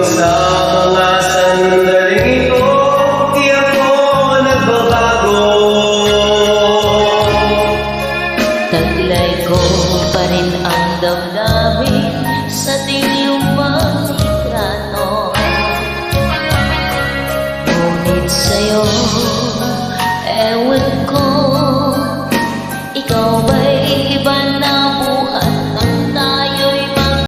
sa mga sandaling ito, di ako nagbabago. Taglay ko pa rin ang damdamin sa tingin